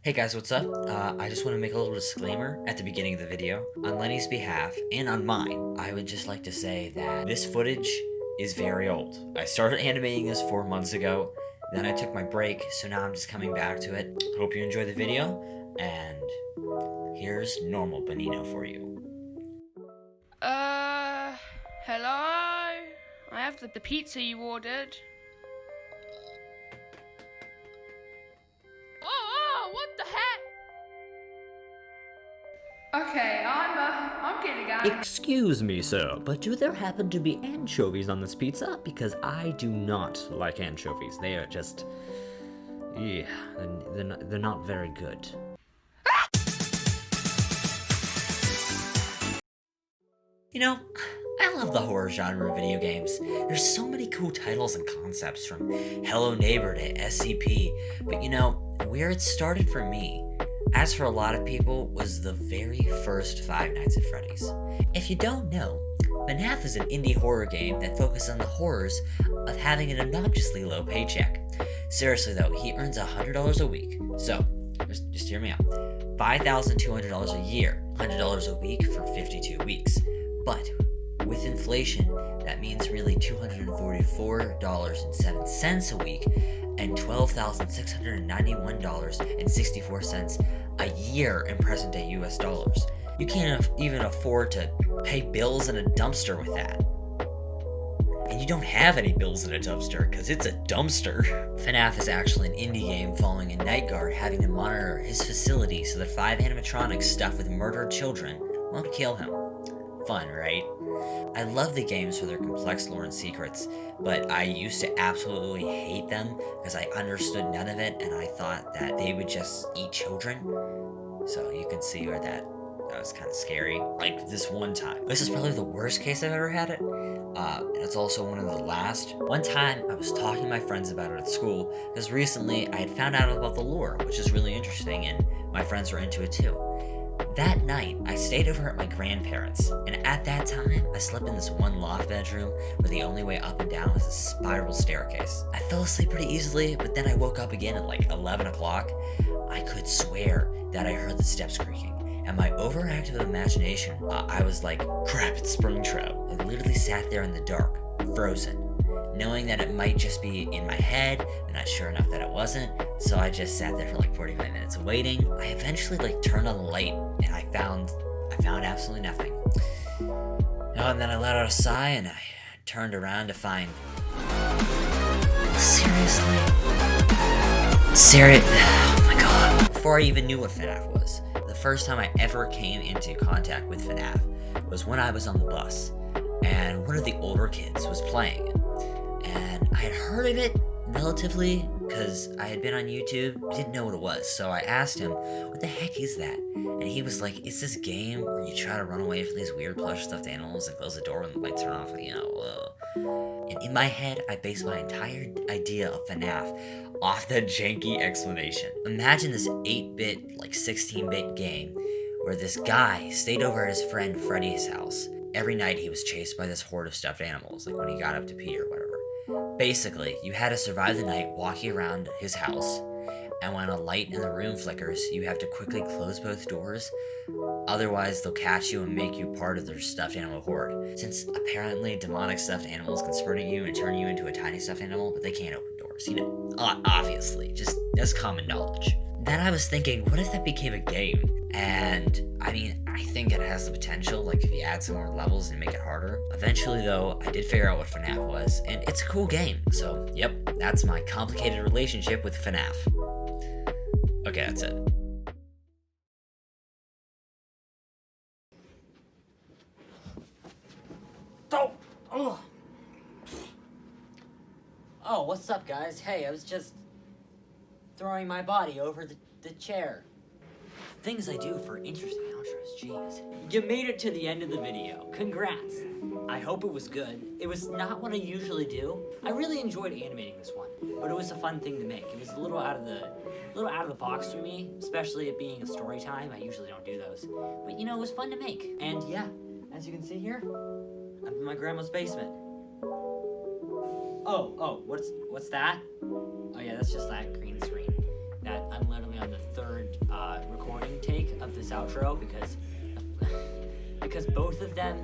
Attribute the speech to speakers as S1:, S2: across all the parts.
S1: Hey guys, what's up? I just want to make a little disclaimer at the beginning of the video. On Lenny's behalf, and on mine, I would just like to say that this footage is very old. I started animating this 4 months ago, then I took my break, so now I'm just coming back to it. Hope you enjoy the video, and here's normal Benino for you.
S2: Hello? I have the pizza you ordered. Oh, what the heck? Okay, I'm getting out.
S3: Excuse me, sir, but do there happen to be anchovies on this pizza? Because I do not like anchovies. They are just... yeah, they're not very good.
S1: You know, I love the horror genre of video games. There's so many cool titles and concepts, from Hello Neighbor to SCP, but you know, where it started for me, as for a lot of people, was the very first Five Nights at Freddy's. If you don't know, FNAF is an indie horror game that focuses on the horrors of having an obnoxiously low paycheck. Seriously though, he earns $100 a week, so just hear me out. $5,200 a year, $100 a week for 52 weeks. But with inflation, that means really $244.07 a week and $12,691.64 a year in present day US dollars. You can't even afford to pay bills in a dumpster with that. And you don't have any bills in a dumpster, because it's a dumpster. FNAF is actually an indie game following a night guard having to monitor his facility so that 5 animatronics stuffed with murdered children won't kill him. Fun, right? I love the games for their complex lore and secrets, but I used to absolutely hate them because I understood none of it and I thought that they would just eat children. So you can see where that was kind of scary. Like this one time. This is probably the worst case I've ever had it. And it's also one of the last. One time I was talking to my friends about it at school because recently I had found out about the lore, which is really interesting, and my friends were into it too. That night, I stayed over at my grandparents', and at that time, I slept in this one loft bedroom where the only way up and down was a spiral staircase. I fell asleep pretty easily, but then I woke up again at like 11 o'clock. I could swear that I heard the steps creaking, and my overactive imagination, I was like, crap, it's Springtrap. I literally sat there in the dark, frozen, knowing that it might just be in my head, but not sure enough that it wasn't, so I just sat there for like 45 minutes waiting. I eventually turned on the light, and I found absolutely nothing. And then I let out a sigh, and I turned around to find... Seriously? Oh my god. Before I even knew what FNAF was, the first time I ever came into contact with FNAF was when I was on the bus, and one of the older kids was playing it. And I had heard of it relatively because I had been on YouTube, didn't know what it was, so I asked him, what the heck is that? And he was like, it's this game where you try to run away from these weird plush stuffed animals and close the door when the lights turn off, you know. And in my head, I based my entire idea of FNAF off that janky explanation. Imagine this 8-bit, 16-bit game where this guy stayed over at his friend Freddy's house. Every night he was chased by this horde of stuffed animals, like when he got up to pee or whatever. Basically, you had to survive the night walking around his house, and when a light in the room flickers, you have to quickly close both doors, otherwise they'll catch you and make you part of their stuffed animal horde. Since apparently demonic stuffed animals can sprint at you and turn you into a tiny stuffed animal, but they can't open doors, you know, obviously, just as common knowledge. Then I was thinking, what if that became a game? And, I mean, I think it has the potential, if you add some more levels and make it harder. Eventually, though, I did figure out what FNAF was, and it's a cool game. So, yep, that's my complicated relationship with FNAF. Okay, that's it.
S3: Oh, what's up, guys? Hey, I was just throwing my body over the chair. Things I do for interesting outros, jeez. You made it to the end of the video. Congrats. I hope it was good. It was not what I usually do. I really enjoyed animating this one, but it was a fun thing to make. It was a little out of the box for me, especially it being a story time. I usually don't do those. But you know, it was fun to make. And yeah, as you can see here, I'm in my grandma's basement. Oh, what's that? Oh yeah, that's just that green screen. that I'm literally on the third recording take of this outro because both of them,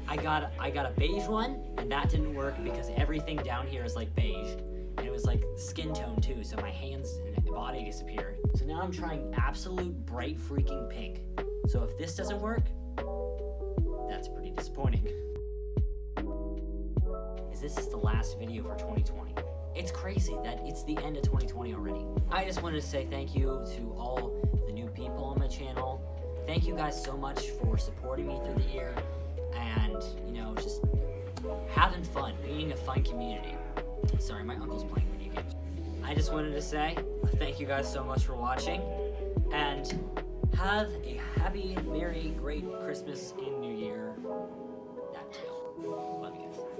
S3: I got a beige one, and that didn't work because everything down here is like beige, and it was like skin tone too, so my hands and body disappeared. So now I'm trying absolute bright freaking pink. So if this doesn't work, that's pretty disappointing. This is the last video for 2020. It's crazy that it's the end of 2020 already. I just wanted to say thank you to all the new people on my channel. Thank you guys so much for supporting me through the year and, you know, just having fun, being a fun community. Sorry, my uncle's playing video games. I just wanted to say thank you guys so much for watching, and have a happy, merry, great Christmas and New Year. That too. Love you guys.